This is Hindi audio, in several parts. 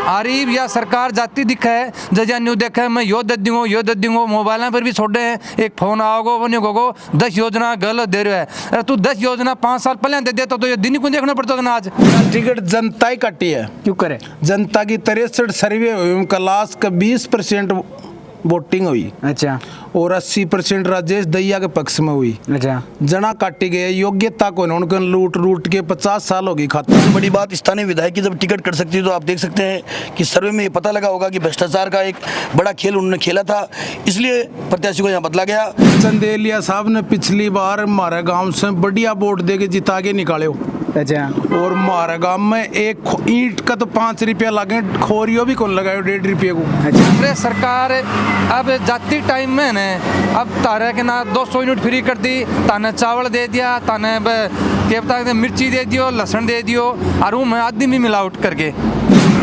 आरीब या सरकार जाती दिखा है जजा न्यू देखा है मैं यो दे दूंगा मोबाइल पर भी छोड़े हैं एक फोन आओगो वो नहीं होगो 10 योजना गलत दे रहे है। अरे तू 10 योजना 5 साल पहले दे देता तो ये दिन को देखना पड़ता था ना। आज टिकट जनता ही काटी है, क्यों करे? जनता की 63 सर्वे हुई, उनका लास्ट का 20% वोटिंग हुई। अच्छा। और 80% राजेश दहिया के पक्ष में हुई। अच्छा। जना काटी गए, योग्यता को उनके लूट के 50 साल हो गई खाते। सबसे बड़ी बात स्थानीय विधायक की जब टिकट कट सकती है तो आप देख सकते हैं कि सर्वे में ये पता लगा होगा कि भ्रष्टाचार का एक बड़ा खेल उन्होंने खेला था, इसलिए प्रत्याशी को यहाँ बदला गया। चंदेलिया साहब ने पिछली बार हमारे गांव से बढ़िया वोट दे के जिता के निकाले। अच्छा। और हमारे गांव में एक ईंट का तो 5 रुपया लगे, खोरियो भी कौन लगाए 1.5 रुपये को। अच्छा। सरकार अब जाती टाइम में न अब तारे के ना 200 यूनिट फ्री कर दी, ताने चावल दे दिया, ताने क्या बता मिर्ची दे दियो, लहसुन दे दियो, और में आदमी भी मिलावट करके।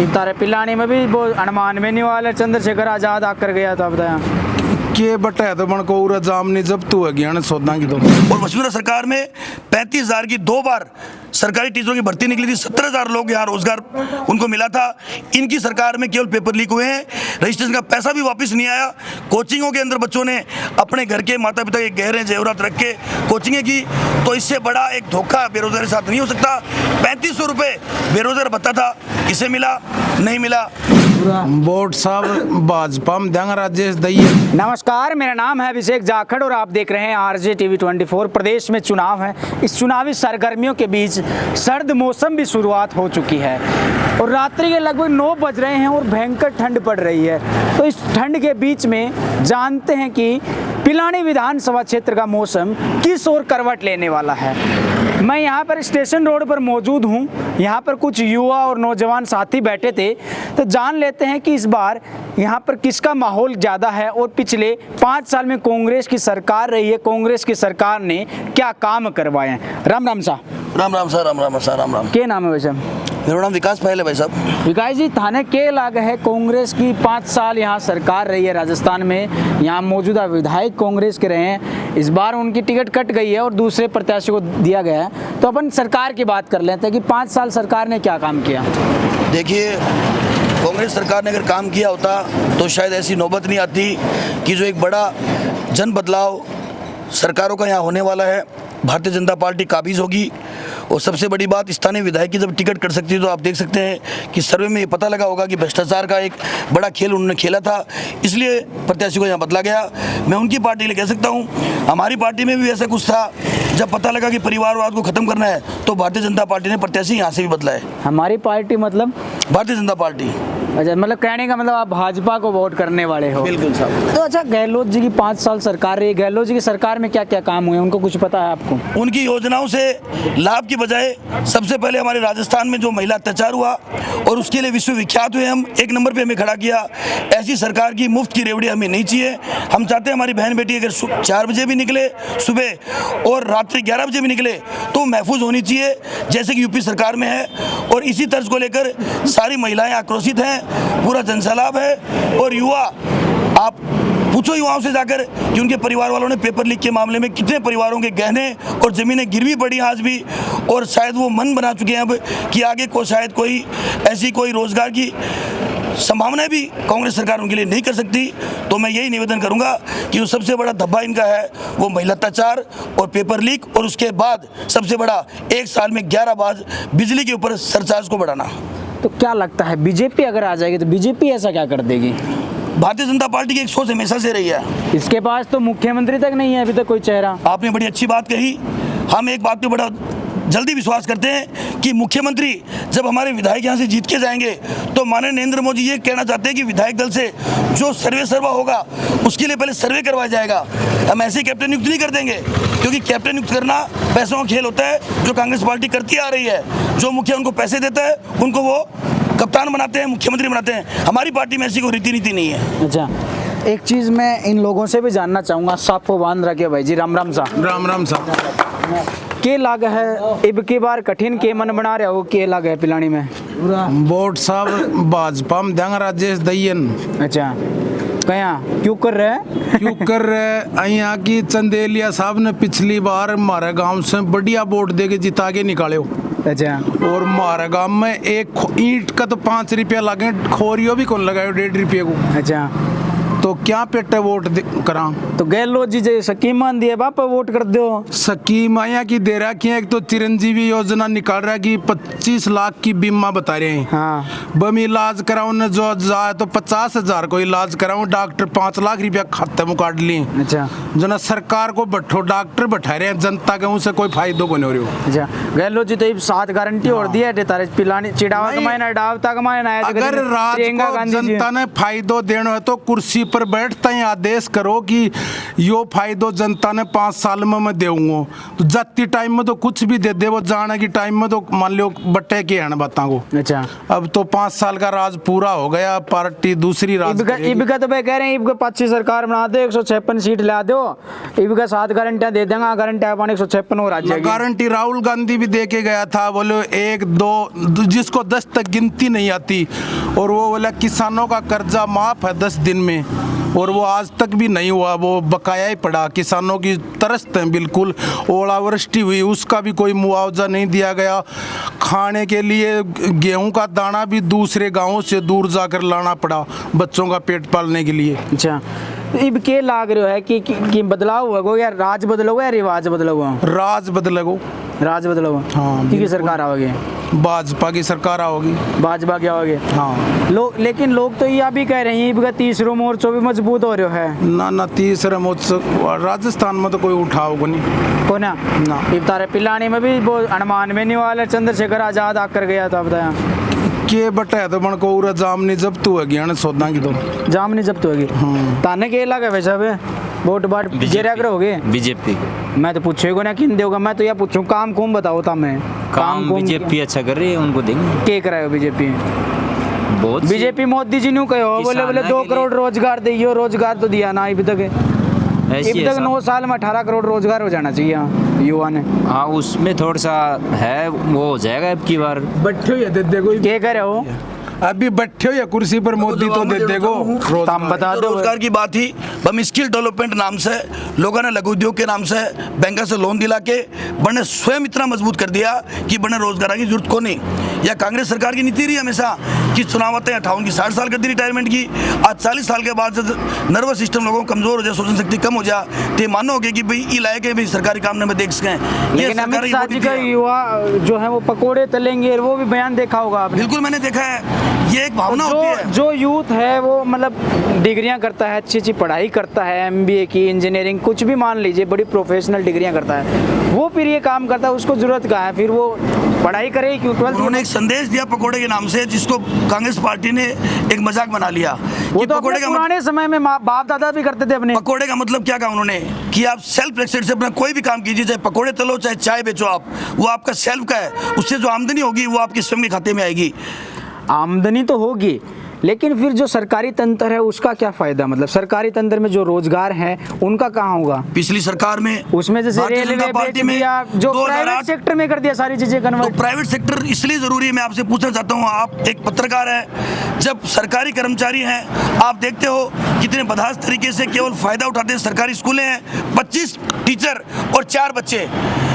तारे पिलानी में भी वो अनुमान में नहीं वाले चंद्रशेखर आजाद आकर गया था बताया के बटा तो बन को पूरा जाम नहीं जब तू है ज्ञान सौदा की। तो और वसुंधरा सरकार में 35,000 की 2 बार सरकारी टीचरों की भर्ती निकली थी, 17,000 लोग यहाँ रोजगार उनको मिला था। इनकी सरकार में केवल पेपर लीक हुए हैं, रजिस्ट्रेशन का पैसा भी वापस नहीं आया। कोचिंगों के अंदर बच्चों ने अपने घर के माता पिता के गहरे जेवरात रख के कोचिंगें की, तो इससे बड़ा एक धोखा बेरोजगारी के साथ नहीं हो सकता। 3500 रुपये बेरोजगार भत्ता था, किसे मिला? नहीं मिला। वोट साहब भाजपा में देंगे राजेश दहिया। नमस्कार, मेरा नाम है अभिषेक जाखड़ और आप देख रहे हैं आरजे टीवी 24। प्रदेश में चुनाव है, इस चुनावी सरगर्मियों के बीच सर्द मौसम भी शुरुआत हो चुकी है और रात्रि के लगभग 9 बज रहे हैं और भयंकर ठंड पड़ रही है। तो इस ठंड के बीच में जानते हैं कि पिलानी विधानसभा क्षेत्र का मौसम किस ओर करवट लेने वाला है। मैं यहाँ पर स्टेशन रोड पर मौजूद हूँ, यहाँ पर कुछ युवा और नौजवान साथी बैठे थे, तो जान लेते हैं कि इस बार यहाँ पर किसका माहौल ज़्यादा है और पिछले 5 साल में कांग्रेस की सरकार रही है, कांग्रेस की सरकार ने क्या काम करवाए हैं। राम राम सा। Ram Ram sir, Ram Ram sir, Ram Ram. क्या नाम है भाई साहब? मेरा नाम विकास पहल है भाई साहब। विकास जी, थाने के लाग है कांग्रेस की 5 साल यहाँ सरकार रही है राजस्थान में, यहाँ मौजूदा विधायक कांग्रेस के रहे हैं। इस बार उनकी टिकट कट गई है और दूसरे प्रत्याशी को दिया गया है। तो अपन सरकार की बात कर लेते हैं कि 5 साल सरकार ने क्या काम किया। देखिए, कांग्रेस सरकार ने अगर काम किया होता तो शायद ऐसी नौबत नहीं आती कि जो एक बड़ा जन बदलाव सरकारों का यहाँ होने वाला है, भारतीय जनता पार्टी काबिज होगी। और सबसे बड़ी बात, स्थानीय विधायक की जब टिकट कट सकती है तो आप देख सकते हैं कि सर्वे में ये पता लगा होगा कि भ्रष्टाचार का एक बड़ा खेल उन्होंने खेला था, इसलिए प्रत्याशी को यहाँ बदला गया। मैं उनकी पार्टी के लिए कह सकता हूँ, हमारी पार्टी में भी ऐसा कुछ था, जब पता लगा कि परिवारवाद को खत्म करना है तो भारतीय जनता पार्टी ने प्रत्याशी यहाँ से भी बदला है। हमारी पार्टी मतलब भारतीय जनता पार्टी। अच्छा, मतलब कहने का मतलब आप भाजपा को वोट करने वाले हो। बिल्कुल साहब। तो अच्छा, गहलोत जी की 5 साल सरकार रही, गहलोत जी की सरकार में क्या क्या काम हुए उनको कुछ पता है आपको? उनकी योजनाओं से लाभ की बजाय सबसे पहले हमारे राजस्थान में जो महिला अत्याचार हुआ और उसके लिए विश्वविख्यात हुए हम, 1 नंबर पे हमें खड़ा किया। ऐसी सरकार की मुफ्त की रेवड़ी हमें नहीं चाहिए। हम चाहते हैं हमारी बहन बेटी अगर 4 बजे भी निकले सुबह और रात्रि 11 बजे भी निकले तो महफूज होनी चाहिए, जैसे कि यूपी सरकार में है। और इसी तर्ज को लेकर सारी महिलाएं आक्रोशित हैं, पूरा जनसैलाब है। और युवा, आप पूछो युवाओं से जाकर कि उनके परिवार वालों ने पेपर लीक के मामले में कितने परिवारों के गहने और ज़मीनें गिरवी पड़ी आज भी, और शायद वो मन बना चुके हैं अब कि आगे को शायद कोई ऐसी कोई रोजगार की संभावनाएं भी कांग्रेस सरकार उनके लिए नहीं कर सकती। तो मैं यही निवेदन करूंगा कि जो सबसे बड़ा धब्बा इनका है वो महिला अत्याचार और पेपर लीक, और उसके बाद सबसे बड़ा 1 साल में 11 बार बिजली के ऊपर सरचार्ज को बढ़ाना। तो क्या लगता है बीजेपी अगर आ जाएगी तो बीजेपी ऐसा क्या कर देगी? भारतीय जनता पार्टी की एक सोच हमेशा से रही है। इसके पास तो मुख्यमंत्री तक नहीं है अभी तक कोई चेहरा। आपने बड़ी अच्छी बात कही। हम एक बात पे बड़ा जल्दी विश्वास करते हैं कि मुख्यमंत्री जब हमारे विधायक यहाँ से जीत के जाएंगे तो माननीय नरेंद्र मोदी ये कहना चाहते हैं कि विधायक दल से जो सर्वा होगा उसके लिए पहले सर्वे करवाया जाएगा। हम ऐसे कैप्टन नियुक्त नहीं कर देंगे, क्योंकि कैप्टन नियुक्त करना पैसों का खेल होता है जो कांग्रेस पार्टी करती आ रही है। जो मुखिया उनको पैसे देता है उनको वो कप्तान बनाते हैं, मुख्यमंत्री बनाते हैं। हमारी पार्टी में ऐसी कोई रीति नीति नहीं है। अच्छा, एक चीज़ मैं इन लोगों से भी जानना चाहूँगा, साफ को बांध रखे भाई जी। राम राम सा। राम राम साहब। के लाग है इब की बार कठिन के मन बना रहे हो, के लाग है पिलानी में? वोट साहब भाजपा में देंगे राजेश दहियन। अच्छा, कया क्यों कर रहे हैं? क्यों कर रहे? यहाँ की चंदेलिया साहब ने पिछली बार हमारे गांव से बढ़िया वोट दे के जिता के निकाले। अच्छा। और हमारे गांव में एक ईंट का तो 5 रुपया लगे, खोरियो भी कौन लगायो 1.5 रुपये को। अच्छा, तो क्या पेटे वोट करा। तो गहलोत जी जे स्कीम दिए बाप वोट कर दो। स्कीम आया की दे रहा कि एक तो चिरंजीवी योजना निकाल रहा है कि 25 लाख की बीमा बता रहे हैं। हाँ। बम इलाज कराऊं न जो जाए तो 50,000 को इलाज कराऊं, डॉक्टर 5 लाख रुपया खाते में काट लिए। अच्छा। जो ना सरकार को बैठो डॉक्टर बैठा रहे हैं, जनता के उनसे कोई फायदो को नहीं हो रही। अच्छा, गहलोत जी तो 7 गारंटी और दिया है तारे पिलानी चिड़ावा नहीं। कमाए ना डावता कमाए ना। अगर राज को जनता ने फायदो देना है तो कुर्सी पर बैठता ही आदेश करो कि यो फायदो जनता ने 5 साल में मैं देऊंगा। तो जाती टाइम में तो कुछ भी दे दे, वो जाने की टाइम में तो मान लो बट्टे के हैं बातों को। अच्छा, अब तो 5 साल का राज पूरा हो गया, पार्टी दूसरी राज इबका तो भाई कह रहे हैं इबका 25 सरकार बना दो, 156 सीट ला दो, इबका 7 गारंटियां दे देंगे, गारंटी पाने 156 और आ जाएगी। गारंटी राहुल गांधी भी दे के गया था, बोले 1 2 जिसको 10 तक गिनती नहीं आती, और वो बोला किसानों का कर्जा माफ है 10 दिन में, और वो आज तक भी नहीं हुआ, वो बकाया ही पड़ा। किसानों की तरस्त है बिल्कुल। ओलावृष्टि हुई उसका भी कोई मुआवजा नहीं दिया गया। खाने के लिए गेहूं का दाना भी दूसरे गांवों से दूर जाकर लाना पड़ा बच्चों का पेट पालने के लिए। अच्छा, इब के लाग रहे है कि बदलाव होगा या राज बदलोगे या रिवाज बदलोगे? राज बदलेगो। राज बदलोगे? हाँ, की सरकार आओगे? भाजपा की सरकार आओगी। भाजपा की आओगे? हाँ। लेकिन लोग तो यह भी कह रहे हैं इबका तीसरा मोर्चा भी मजबूत हो रहा है। ना तीसरा मोर्चा राजस्थान में तो कोई उठाओगे नहीं को ना। इब तारे पिलानी में भी वो अनुमान में नहीं वाला चंद्रशेखर आजाद आकर गया था, बताया के बटा तो बन को पूरा जामनी जब्त हो गया ना, सौदा की तो जामनी जब्त होगी। ताने के लगा वैसा बे वोट बाट जेरा करोगे बीजेपी। मैं तो पूछेगा ना किन दोगे, मैं तो यह पूछूं काम कौन बताओ था मैं काम बीजेपी अच्छा कर रही है, उनको देंगे। के करायो बीजेपी? बहुत बीजेपी मोदी जी ने कहो बोले 2 करोड़ रोजगार दियो, रोजगार तो दिया ना अभी तक। अभी तक 9 साल में 18 करोड़ रोजगार हो जाना चाहिए युवा ने। हाँ, उसमें थोड़ा सा है, वो हो जाएगा अब की बार। बैठे हुए दे देगो। क्या करे हो अभी बैठे हो या कुर्सी पर मोदी तो दे देगो। हम बता दो रोजगार की बात ही हम स्किल डेवलपमेंट नाम से लोगों ने लघु उद्योग के नाम से बैंक से लोन दिला के बने स्वयं इतना मजबूत कर दिया कि बने रोजगार की जरूरत को नहीं। या कांग्रेस सरकार की नीति रही हमेशा कि चुनाव आते हैं 58 की 60 साल कर दी रिटायरमेंट की। आज 40 साल के बाद जब नर्वस सिस्टम लोगों को कमजोर हो जाए, सोचने शक्ति कम हो जाए, तो मानो होगी कि भाई इलाके भी सरकारी काम में देख सकें। लेकिन अमित शाह जी का युवा जो है वो पकोड़े तलेंगे, वो भी बयान देखा होगा आपने। बिल्कुल मैंने देखा है, ये एक भावना होती है। जो यूथ है वो मतलब डिग्रियां करता है, अच्छी अच्छी पढ़ाई करता है, MBA की, इंजीनियरिंग कुछ भी मान लीजिए, बड़ी प्रोफेशनल डिग्रियां करता है, वो फिर ये काम करता है, उसको जरूरत कहाँ है? फिर वो पढ़ाई करे क्यों? उन्होंने एक संदेश दिया पकोड़े के नाम से, जिसको कांग्रेस पार्टी ने एक मजाक बना लिया। वो तो अपने पुराने समय में बाप दादा भी करते थे अपने। पकोड़े का मतलब क्या कहा उन्होंने कि आप सेल्फ रेस्पेक्ट से अपना कोई भी काम कीजिए, चाहे पकोड़े तलो चाहे चाय बेचो, आप वो आपका सेल्फ का है। उससे जो आमदनी होगी वो आपके स्वयं के खाते में आएगी। आमदनी तो होगी, लेकिन फिर जो सरकारी तंत्र है उसका क्या फायदा? मतलब सरकारी तंत्र में जो रोजगार है उनका कहाँ होगा? पिछली सरकार में उसमें जैसे रेलवे बेच दिया, जो प्राइवेट सेक्टर में कर दिया सारी चीजें कन्वर्ट। तो प्राइवेट सेक्टर इसलिए जरूरी है, मैं आपसे पूछना चाहता हूँ, आप एक पत्रकार हैं, जब सरकारी कर्मचारी हैं आप देखते हो कितने बदहास तरीके से केवल फायदा उठाते हैं। सरकारी स्कूलें हैं, 25 टीचर और 4 बच्चे,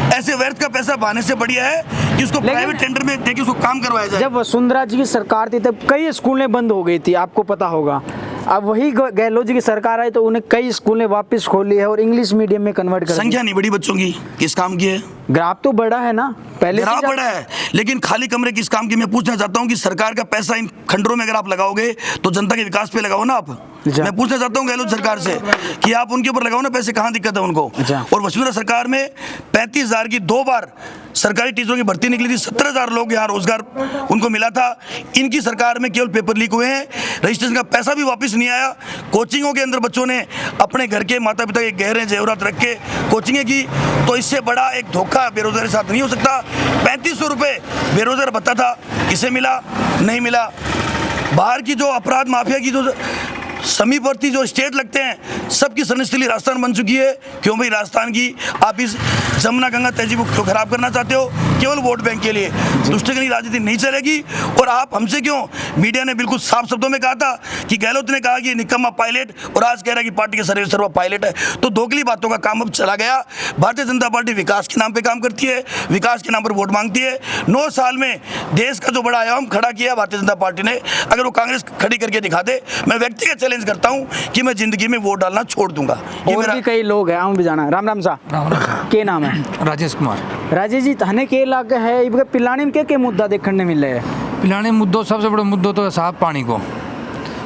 ऐसे व्यर्थ का पैसा बहाने से बढ़िया है कि उसको प्राइवेट टेंडर में देके उसको काम करवाया जाए। जब वसुंधरा जी की सरकार थी तब कई स्कूलें बंद हो गई थी, आपको पता होगा। अब वही गहलोत जी की सरकार आई तो उन्हें कई स्कूलें वापस खोली है और इंग्लिश मीडियम में कन्वर्ट कर। संख्या नहीं बढ़ी बच्चों की, किस काम की है? ग्राफ तो बड़ा है ना, पहले ग्राफ बड़ा है, लेकिन खाली कमरे किस काम की? मैं पूछना चाहता हूं कि सरकार का पैसा इन खंडरों में अगर आप लगाओगे तो जनता के विकास पे लगाओ ना आप। मैं पूछना चाहता हूं गहलोत सरकार से कि आप उनके ऊपर लगाओ ना पैसे, कहां दिक्कत है उनको? और वसुंधरा सरकार में 35,000 की 2 बार सरकारी टीचरों की भर्ती निकली थी, 17,000 लोग यहाँ रोजगार उनको मिला था। इनकी सरकार में केवल पेपर लीक हुए हैं, रजिस्ट्रेशन का पैसा भी वापस नहीं आया। कोचिंगों के अंदर बच्चों ने अपने घर के माता पिता के गहरे जेवरात रख के कोचिंगें की, तो इससे बड़ा एक धोखा बेरोजगारी के साथ नहीं हो सकता। 3500 रुपये बेरोजगार भत्ता था, किसे मिला? नहीं मिला। बाहर की जो अपराध माफिया की जो समीपवर्ती जो स्टेट लगते हैं, सबकी शरणस्थली राजस्थान बन चुकी है। क्यों भाई? राजस्थान की आप इस जमुना गंगा तहजीब को खराब करना चाहते हो केवल वोट बैंक के लिए। दुष्टों की राजनीति नहीं चलेगी। और आप हमसे क्यों, मीडिया ने बिल्कुल साफ शब्दों में कहा था कि गहलोत ने कहा कि निकम्मा पायलट, और आज कह रहा है कि पार्टी के सर्वा पायलट है। तो दोगली बातों का काम अब चला गया। भारतीय जनता पार्टी विकास के नाम पे काम करती है, विकास के नाम पर वोट मांगती है। 9 साल में देश का जो बड़ा आयाम खड़ा किया भारतीय जनता पार्टी ने, अगर वो कांग्रेस खड़ी करके दिखा दे, मैं व्यक्तिगत चैलेंज करता हूं कि मैं जिंदगी में वोट डालना छोड़ दूंगा। ये और मेरा भी कई लोग हैं, हम भी जाना। राम राम सा के नाम है? राजेश कुमार। राजेश जी, थाने के इलाके है इनके पिलानी में क्या मुद्दा देखने मिले है? पिलाने मुद्दों, सबसे बड़ा मुद्दों तो है साहब पानी को।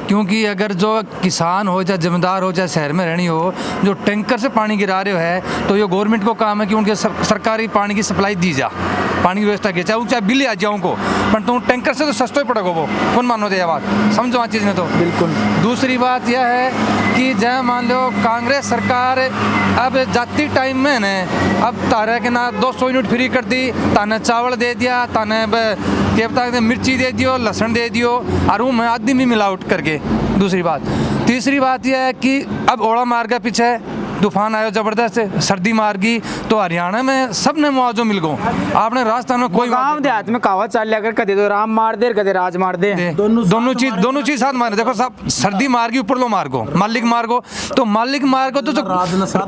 क्योंकि अगर जो किसान हो चाहे जमींदार हो चाहे शहर में रहनी हो, जो टैंकर से पानी गिरा रहे हो है, तो ये गवर्नमेंट को काम है कि उनके सरकारी पानी की सप्लाई दी जा, पानी की व्यवस्था की, चाहे बिल आ जाओ उनको, पर तुम टैंकर से तो सस्ता ही पड़ेगा। वो कौन मानो दे बात, समझो आ चीज़ में तो बिल्कुल। दूसरी बात यह है कि जय मान लो कांग्रेस सरकार अब जाती टाइम में न अब तारे के ना 200 यूनिट फ्री कर दी, ताने चावल दे दिया, ताने क्या बता मिर्ची दे दियो, लहसुन दे दियो, और वो आदमी भी मिलावट करके। दूसरी बात, तीसरी बात यह है कि अब ओला मार गया, पीछे तूफान आयो जबरदस्त, सर्दी मार गई, तो हरियाणा में सब ने मुआवजा मिल गो। आपने राजस्थान में कोई गांव देहात में कहावत चल लिया कर, कदे तो राम मार दे कदे राज मार दे, दोनों चीज साथ मारे। देखो साहब, सर्दी मार गई, ऊपर लो मार गो, मालिक मार गो, तो मालिक मार गो तो जो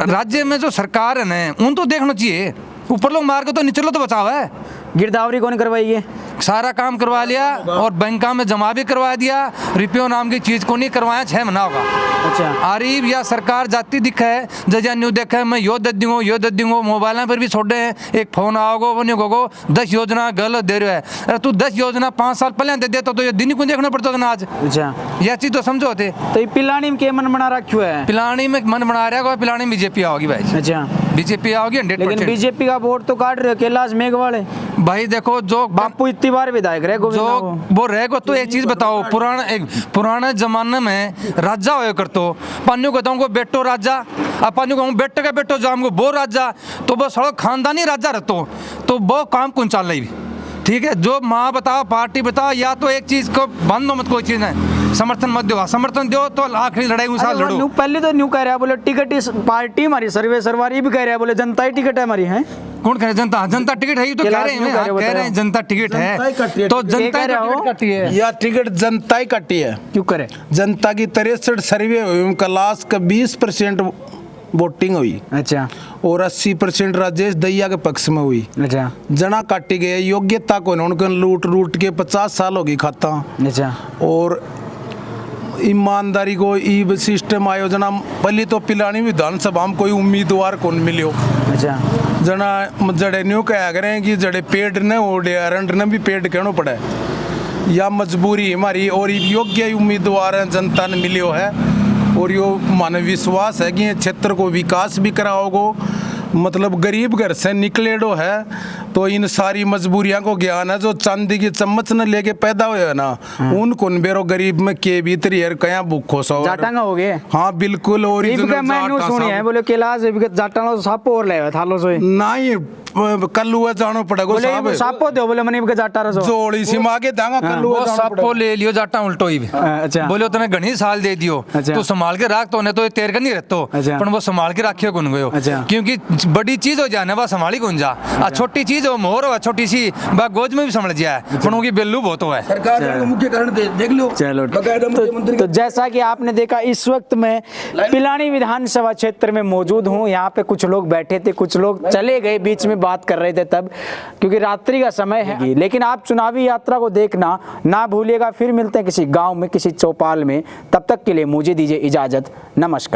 राज्य में जो सरकार है ना, उन तो देखना चाहिए। ऊपर लोग मार गो तो नीचे लो तो बचाव है। गिरदावरी कौन करवाई है? सारा काम करवा लिया और बैंका में जमा भी करवा दिया। रिपियो नाम की चीज को नहीं करवाया, 6 महीना होगा। अच्छा, आरीब या सरकार जाती दिखा है, जजा न्यू देखा है, मैं यो दे दूंगा, मोबाइल पर भी छोड़े हैं, एक फोन आओगे वो नहीं होगो 10 योजना गलत दे रहे है। अरे तू 10 योजना 5 साल पहले दे देता तो ये दिन ही को देखना पड़ता था ना आज। अच्छा, यह चीज तो समझो थे। तो ये पिलानी में क्या मन बना रखा है? पिलानी में मन बना रहा है, पिलानी में बीजेपी आओगी भाई। अच्छा, बीजेपी आओगी 100%। लेकिन बीजेपी का वोट तो काट रहे कैलाश मेघवाल है भाई। देखो जो बापू इतनी बार विधायक रहे, जो वो रहेगा, तो एक चीज बताओ, पुराने जमाने में राजा होया करतो, पानियों को कहता बेटो राजा, अब पानियों को बेटे का बेटो जाम को वो राजा, तो वो सड़क खानदानी राजा रहतो, तो वो काम कौन चल रही। ठीक है, जो माँ बताओ, पार्टी बताओ, या तो एक चीज को बंद हो मत, कोई चीज नहीं, समर्थन मत दो, समर्थन दो तो आखिरी लड़ाई उस साल लड़ो। पहले तो न्यू कह रहा है, बोले टिकट इस पार्टी हमारी सर्वे सरवारी भी कह रहा है, बोले जनता ही टिकट है हमारी। है कौन कह रहे? जनता, जनता टिकट है, तो कह रहे हैं जनता टिकट है, तो जनता टिकट कटी है, या टिकट जनता ही कटी है। क्यों करे? जनता की 63 सर्वे हुई, उनका लास्ट का 20% वोटिंग हुई। अच्छा, और 80% राजेश दहिया के पक्ष में हुई। अच्छा, जना काटी गए, योग्यता को उनके लूट के 50 साल हो गई खाता। अच्छा, और ईमानदारी को ई सिस्टम आयोजना पहले तो पिलानी विधानसभा में कोई उम्मीदवार कौन मिलो। अच्छा, जना जड़े न्यू कहा करें कि जड़े पेड़ ने ओडे अरंड ने भी पेड़ कहना पड़े, या मजबूरी हमारी, और योग्य उम्मीदवार जनता ने मिलियो है। और यो मानव विश्वास है कि ये क्षेत्र को विकास भी कराओगो, मतलब गरीब घर से निकलेडो है, तो इन सारी मजबूरियां को ज्ञान है। जो चांदी की चम्मच न लेके पैदा हुए है ना, उन कुन बेरो गरीब में के भीतर यार कया भूखो सो जाटांगा हो गए। हाँ बिल्कुल, और मैंने सुनी है, बोले कैलाश जाटांगा साप और ले थालो सोए नहीं, कल हुआ जानो पड़ेगा साहब, सापो दो, बोले मनी के जाटा रसो जोड़ी सी मागे दांगा कल हुआ सापो ले लियो, जाटा उल्टो ही। अच्छा, बोले तने घनी साल दे दियो, तो संभाल के रख, तो ने तो तेर का नहीं रहतो, पर वो संभाल के रखियो कौन गयो, क्योंकि बड़ी चीज हो जाने बा संभाली कौन जा, आ छोटी चीज हो मोहर हो छोटी सी बा गोद में भी समझ जाए, पर उनकी बेल्लू बहुत है। सरकार का मुख्य कारण देख लो। चलो, तो जैसा कि आपने देखा, इस वक्त मैं पिलानी विधानसभा क्षेत्र में मौजूद हूँ। यहाँ पे कुछ लोग बैठे थे, कुछ लोग चले गए, बीच में बात कर रहे थे तब, क्योंकि रात्रि का समय है। लेकिन आप चुनावी यात्रा को देखना ना भूलिएगा। फिर मिलते हैं किसी गांव में, किसी चौपाल में, तब तक के लिए मुझे दीजिए इजाजत। नमस्कार।